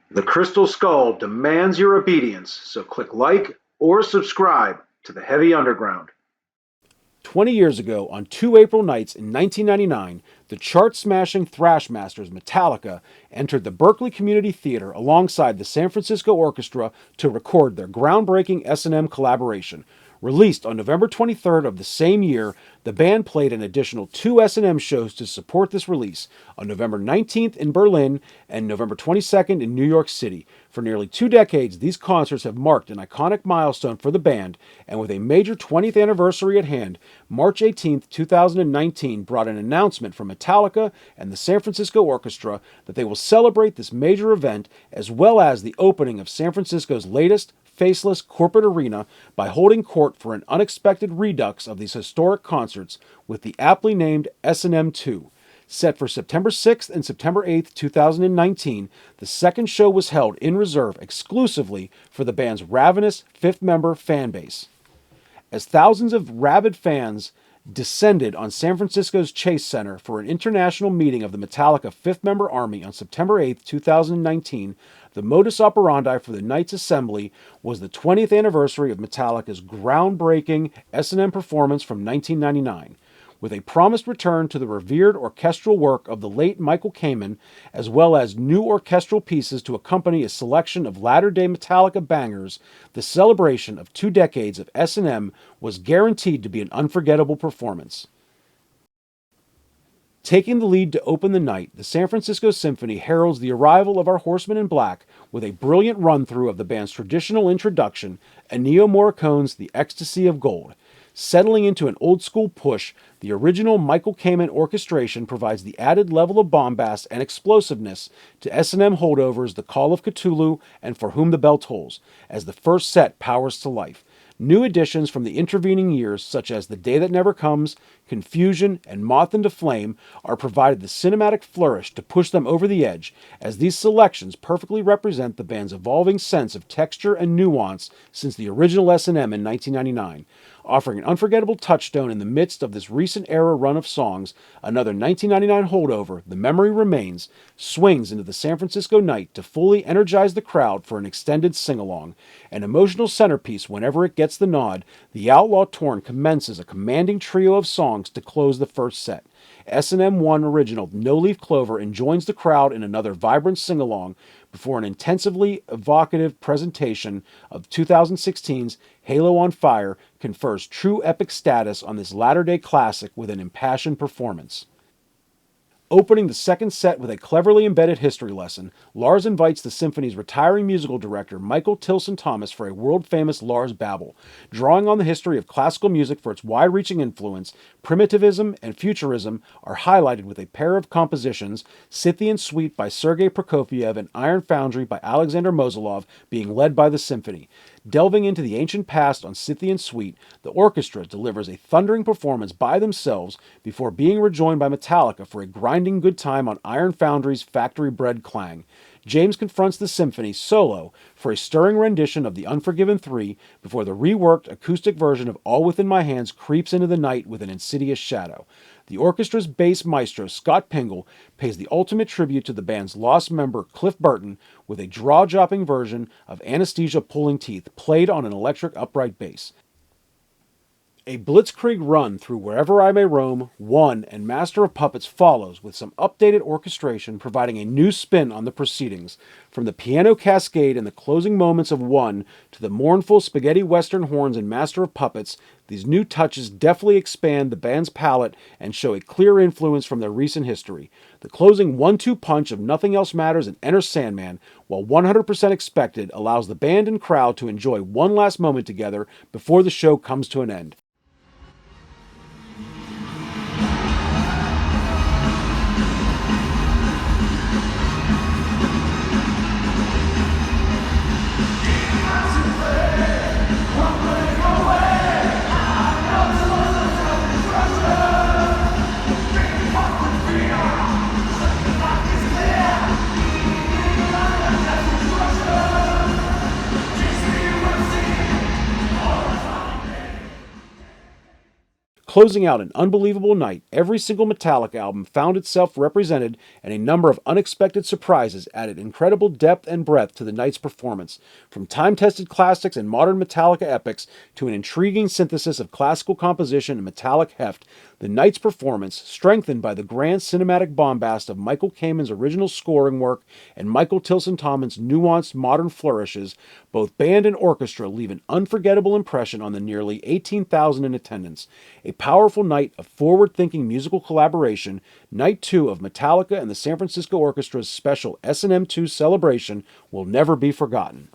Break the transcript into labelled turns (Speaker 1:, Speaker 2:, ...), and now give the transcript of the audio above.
Speaker 1: The Crystal Skull demands your obedience, so click like or subscribe to the Heavy Underground.
Speaker 2: 20 years ago, on 2 April nights in 1999, the chart-smashing thrash masters Metallica entered the Berkeley Community Theater alongside the San Francisco Orchestra to record their groundbreaking S&M collaboration. Released on November 23rd of the same year, the band played an additional 2 S&M shows to support this release, on November 19th in Berlin and November 22nd in New York City. For nearly 2 decades, these concerts have marked an iconic milestone for the band, and with a major 20th anniversary at hand, March 18th, 2019 brought an announcement from Metallica and the San Francisco Orchestra that they will celebrate this major event as well as the opening of San Francisco's latest faceless corporate arena by holding court for an unexpected redux of these historic concerts with the aptly named S&M2. Set for September 6th and September 8th, 2019, the second show was held in reserve exclusively for the band's ravenous fifth-member fan base. As thousands of rabid fans descended on San Francisco's Chase Center for an international meeting of the Metallica fifth-member army on September 8, 2019, the modus operandi for the night's assembly was the 20th anniversary of Metallica's groundbreaking S&M performance from 1999. With a promised return to the revered orchestral work of the late Michael Kamen, as well as new orchestral pieces to accompany a selection of latter-day Metallica bangers, the celebration of 2 decades of S&M was guaranteed to be an unforgettable performance. Taking the lead to open the night, the San Francisco Symphony heralds the arrival of our Horsemen in Black with a brilliant run-through of the band's traditional introduction, Ennio Morricone's The Ecstasy of Gold. Settling into an old-school push, the original Michael Kamen orchestration provides the added level of bombast and explosiveness to S&M holdovers The Call of Cthulhu and For Whom the Bell Tolls, as the first set powers to life. New additions from the intervening years, such as The Day That Never Comes, Confusion, and Moth into Flame, are provided the cinematic flourish to push them over the edge, as these selections perfectly represent the band's evolving sense of texture and nuance since the original S&M in 1999. Offering an unforgettable touchstone in the midst of this recent era run of songs, another 1999 holdover, The Memory Remains, swings into the San Francisco night to fully energize the crowd for an extended sing-along. An emotional centerpiece whenever it gets the nod, The Outlaw Torn commences a commanding trio of songs to close the first set. S&M1 original No Leaf Clover enjoins the crowd in another vibrant sing-along before an intensively evocative presentation of 2016's Halo on Fire confers true epic status on this latter-day classic with an impassioned performance. Opening the second set with a cleverly embedded history lesson, Lars invites the symphony's retiring musical director, Michael Tilson Thomas, for a world-famous Lars Babel. Drawing on the history of classical music for its wide-reaching influence, primitivism and futurism are highlighted with a pair of compositions, Scythian Suite by Sergei Prokofiev and Iron Foundry by Alexander Moselov, being led by the symphony. Delving into the ancient past on Scythian Suite, the orchestra delivers a thundering performance by themselves before being rejoined by Metallica for a grinding good time on Iron Foundry's factory-bred clang. James confronts the symphony solo for a stirring rendition of The Unforgiven 3 before the reworked acoustic version of All Within My Hands creeps into the night with an insidious shadow. The orchestra's bass maestro, Scott Pingle, pays the ultimate tribute to the band's lost member, Cliff Burton, with a jaw-dropping version of Anesthesia Pulling Teeth, played on an electric upright bass. A blitzkrieg run through Wherever I May Roam, One, and Master of Puppets follows, with some updated orchestration providing a new spin on the proceedings. From the piano cascade in the closing moments of One to the mournful spaghetti western horns in Master of Puppets, these new touches deftly expand the band's palette and show a clear influence from their recent history. The closing 1-2 punch of Nothing Else Matters and Enter Sandman, while 100% expected, allows the band and crowd to enjoy one last moment together before the show comes to an end. Closing out an unbelievable night, every single Metallica album found itself represented, and a number of unexpected surprises added incredible depth and breadth to the night's performance. From time-tested classics and modern Metallica epics to an intriguing synthesis of classical composition and metallic heft, the night's performance, strengthened by the grand cinematic bombast of Michael Kamen's original scoring work and Michael Tilson Tomlin's nuanced modern flourishes, both band and orchestra leave an unforgettable impression on the nearly 18,000 in attendance. A powerful night of forward-thinking musical collaboration, Night 2 of Metallica and the San Francisco Orchestra's special S&M2 celebration will never be forgotten.